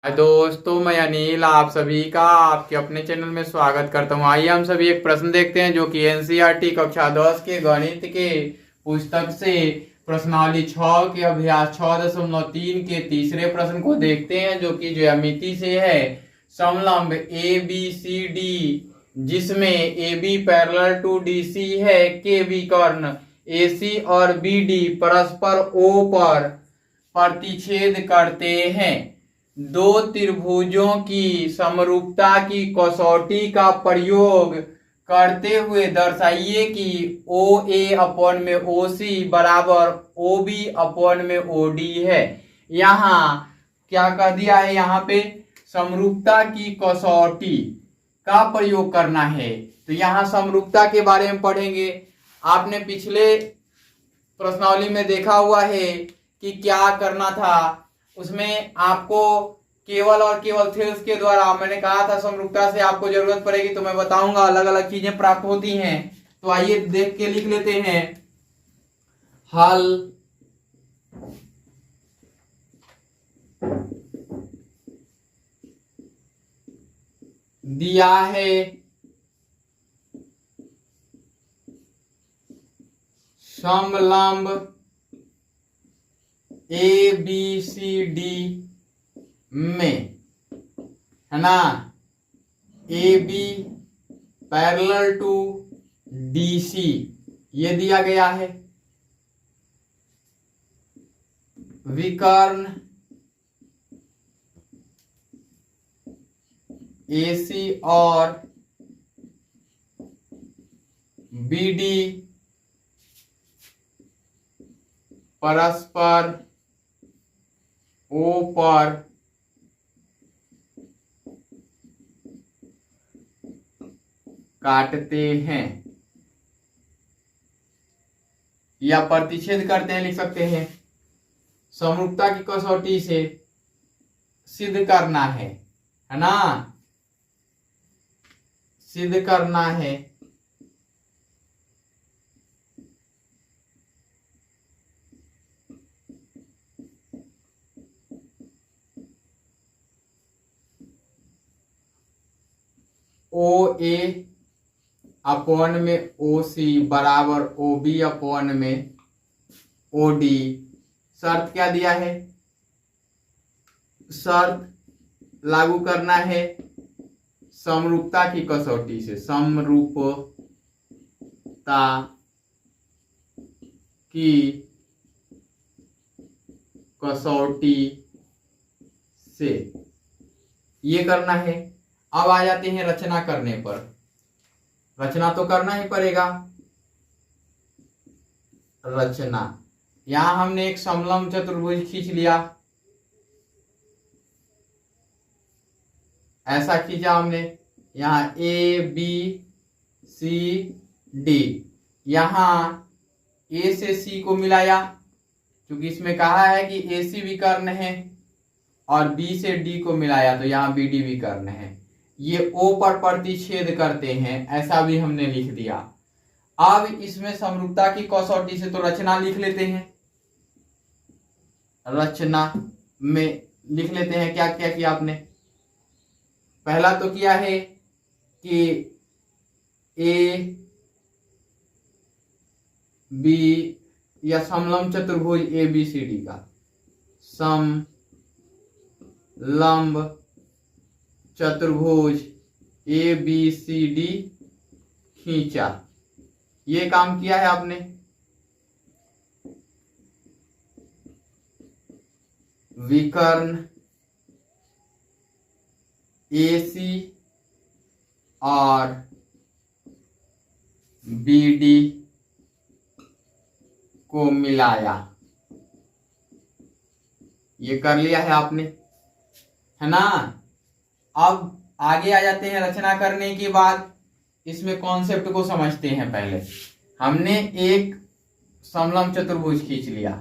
दोस्तों, मैं अनिल आप सभी का आपके अपने चैनल में स्वागत करता हूँ। आइए हम सभी एक प्रश्न देखते हैं जो कि एनसीईआरटी कक्षा 10 के गणित के पुस्तक से प्रश्नावली 6 के अभ्यास 6.3 के तीसरे प्रश्न को देखते हैं जो कि ज्यामिति से है। समलंब ए बी सी डी जिसमें A B parallel to D C है के विकर्ण ए सी और बी डी परस्पर ओ पर प्रतिच्छेद करते हैं। दो त्रिभुजों की समरूपता की कसौटी का प्रयोग करते हुए दर्शाइए कि ओ ए अपॉन में ओ सी बराबर ओ बी अपॉन में ओ डी है। यहाँ क्या कर दिया है, यहाँ पे समरूपता की कसौटी का प्रयोग करना है। तो यहाँ समरूपता के बारे में पढ़ेंगे। आपने पिछले प्रश्नावली में देखा हुआ है कि क्या करना था। उसमें आपको केवल और केवल थे उसके द्वारा मैंने कहा था समरूपता से आपको जरूरत पड़ेगी तो मैं बताऊंगा अलग अलग चीजें प्राप्त होती हैं। तो आइए देख के लिख लेते हैं। हल दिया है समलंब ए बी सी डी में, है ना, A B parallel to D C ये दिया गया है। विकर्ण ए सी और बी डी परस्पर ओ पर काटते हैं या प्रतिच्छेद करते हैं, लिख सकते हैं। समरूपता की कसौटी से सिद्ध करना है ना, सिद्ध करना है ओ ए अपॉन में ओ सी बराबर ओ बी अपॉन में ओ डी। शर्त क्या दिया है, शर्त लागू करना है समरूपता की कसौटी से, समरूपता की कसौटी से ये करना है। अब आ जाते हैं रचना करने पर। रचना तो करना ही पड़ेगा। रचना, यहां हमने एक समलंब चतुर्भुज खींच लिया, ऐसा खींचा हमने। यहां ए बी सी डी, यहां ए से सी को मिलाया क्योंकि इसमें कहा है कि ए सी विकर्ण है, और बी से डी को मिलाया तो यहां बी डी विकर्ण है। ये ओ पर प्रतिच्छेद करते हैं, ऐसा भी हमने लिख दिया। अब इसमें समरूपता की कसौटी से तो रचना लिख लेते हैं। रचना में लिख लेते हैं क्या क्या किया आपने। पहला तो किया है कि ए बी या समलंब चतुर्भुज ए बी सी डी का समलंब चतुर्भुज ए बी सी डी खींचा, ये काम किया है आपने। विकर्ण ए सी और बी डी को मिलाया, ये कर लिया है आपने, है ना। अब आगे आ जाते हैं। रचना करने के बाद इसमें कॉन्सेप्ट को समझते हैं। पहले हमने एक समलंब चतुर्भुज खींच लिया।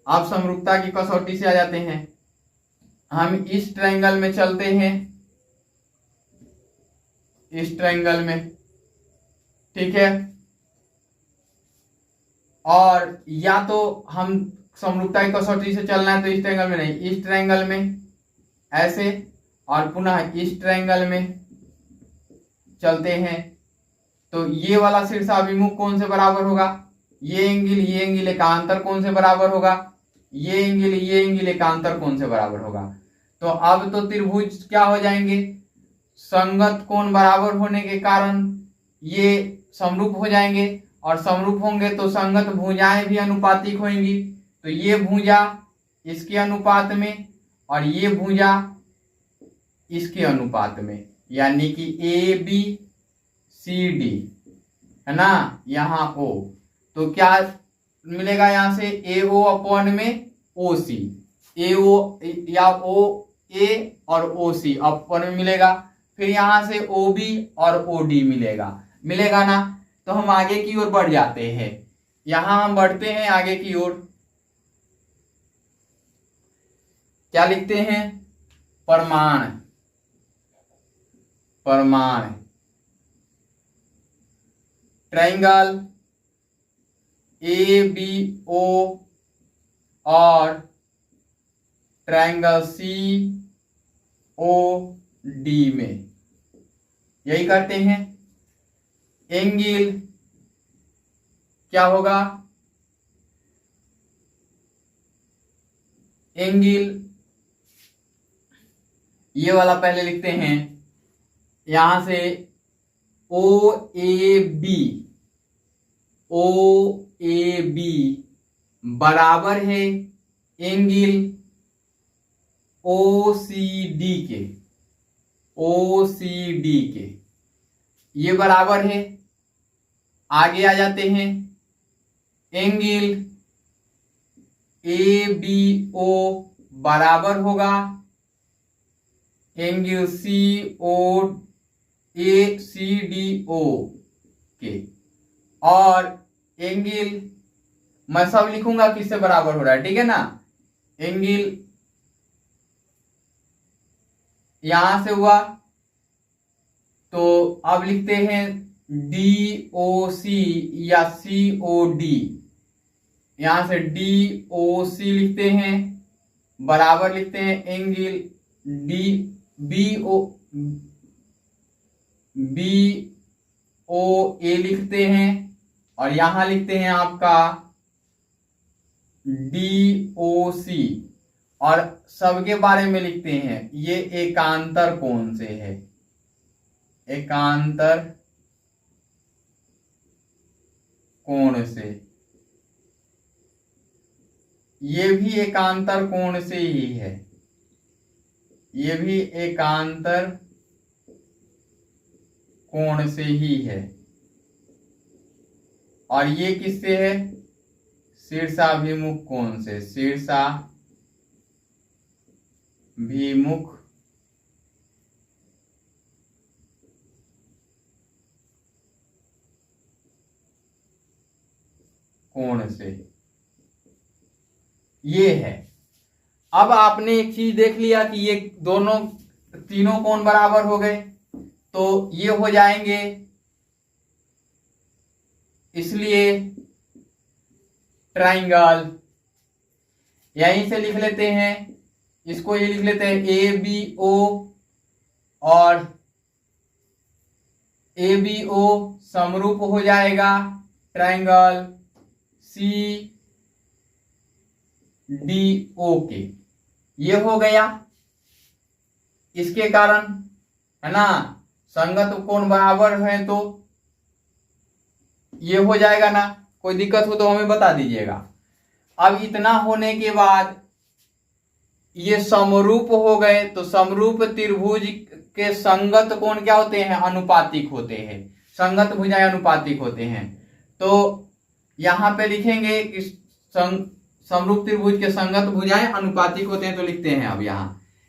अब समरूपता की कसौटी से आ जाते हैं। हम इस ट्रायंगल में चलते हैं, इस ट्रायंगल में, ठीक है। और या तो हम समरूपता की कसौटी से चलना है तो इस ट्रायंगल में नहीं, इस ट्रायंगल में ऐसे, और पुनः इस ट्रायंगल में चलते हैं तो ये वाला शीर्षाभिमुख कौन से बराबर होगा, ये एंगल एकांतर कौन से बराबर होगा, ये एंगल एकांतर कौन से बराबर होगा। तो अब तो त्रिभुज क्या हो जाएंगे, संगत कोण बराबर होने के कारण ये समरूप हो जाएंगे, और समरूप होंगे तो संगत भुजाएं भी अनुपातिक होंगी। तो ये भुजा इसके अनुपात में और ये भुजा इसके अनुपात में, यानी कि ए बी सी डी है ना, यहाँ ओ। तो क्या मिलेगा यहाँ से, ए ओ अपॉन में ओ सी, ए ओ या ओ ए और ओ सी अपॉन में मिलेगा। फिर यहाँ से ओ बी और ओ डी मिलेगा ना। तो हम आगे की ओर बढ़ जाते हैं, यहां हम बढ़ते हैं आगे की ओर। क्या लिखते हैं, प्रमाण ट्रायंगल ए बी ओ और ट्रायंगल सी ओ डी में यही करते हैं। एंगल क्या होगा, एंगल ये वाला पहले लिखते हैं, यहां से ओ ए बी बराबर है एंगल ओ सी डी के, ये बराबर है। आगे आ जाते हैं, एंगल ए बी ओ बराबर होगा angle A C D O के, और एंगल मैं सब लिखूंगा किससे बराबर हो रहा है, ठीक है ना। एंगल यहां से हुआ तो अब लिखते हैं डी ओ सी या सी ओ डी, यहां से डी ओ सी लिखते हैं, बराबर लिखते हैं एंगल डी बी ओ ए लिखते हैं, और यहां लिखते हैं आपका डी ओ सी, और सबके बारे में लिखते हैं ये एकांतर कोण से है, एकांतर कोण से, ये भी एकांतर कोण से ही है, ये भी एकांतर कोण से ही है। और ये किससे है, शीर्षाभिमुख कोण से, शीर्षाभिमुख कोण से ये है। अब आपने एक चीज देख लिया कि ये दोनों तीनों कोण बराबर हो गए, तो ये हो जाएंगे, इसलिए ट्रायंगल यहीं से लिख लेते हैं, इसको ये लिख लेते हैं ए बी ओ, और ए बी ओ समरूप हो जाएगा ट्रायंगल सी डी ओ के, ये हो गया। इसके कारण है ना, संगत कोण बराबर है तो ये हो जाएगा ना। कोई दिक्कत हो तो हमें बता दीजिएगा। अब इतना होने के बाद ये समरूप हो गए, तो समरूप त्रिभुज के संगत कोण क्या होते हैं, अनुपातिक होते हैं, संगत भुजाएं अनुपातिक होते हैं। तो यहां पे लिखेंगे कि समरूप त्रिभुज के संगत भुजाएं अनुपातिक होते हैं, तो लिखते हैं। अब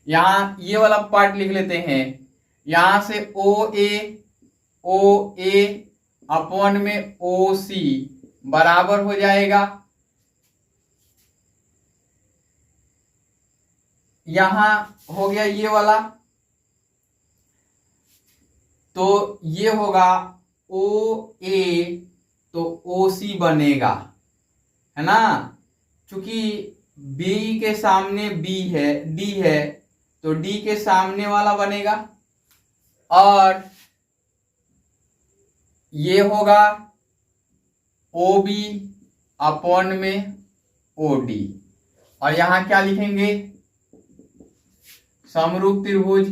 यहां ये वाला पार्ट लिख लेते हैं, यहां से ओ ए अपॉन में ओ सी बराबर हो जाएगा, यहां हो गया ये वाला, तो ये होगा ओ ए तो ओ सी बनेगा, है ना। चूंकि बी के सामने बी है, डी है, तो डी के सामने वाला बनेगा, और ये होगा ओ बी अपॉन में ओ डी। और यहां क्या लिखेंगे, समरूप त्रिभुज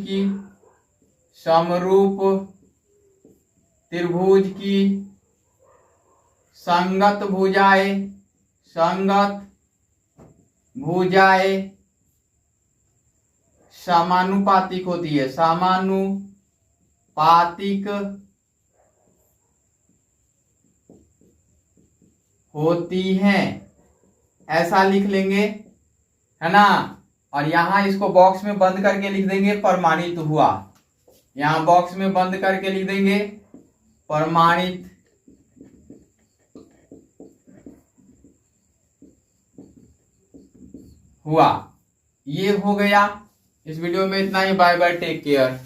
की संगत भुजाएं समानुपातिक होती है, समानुपातिक होती हैं, ऐसा लिख लेंगे, है ना। और यहां इसको बॉक्स में बंद करके लिख देंगे प्रमाणित हुआ। यहां बॉक्स में बंद करके लिख देंगे प्रमाणित हुआ। ये हो गया। इस वीडियो में इतना ही। Bye bye, take care.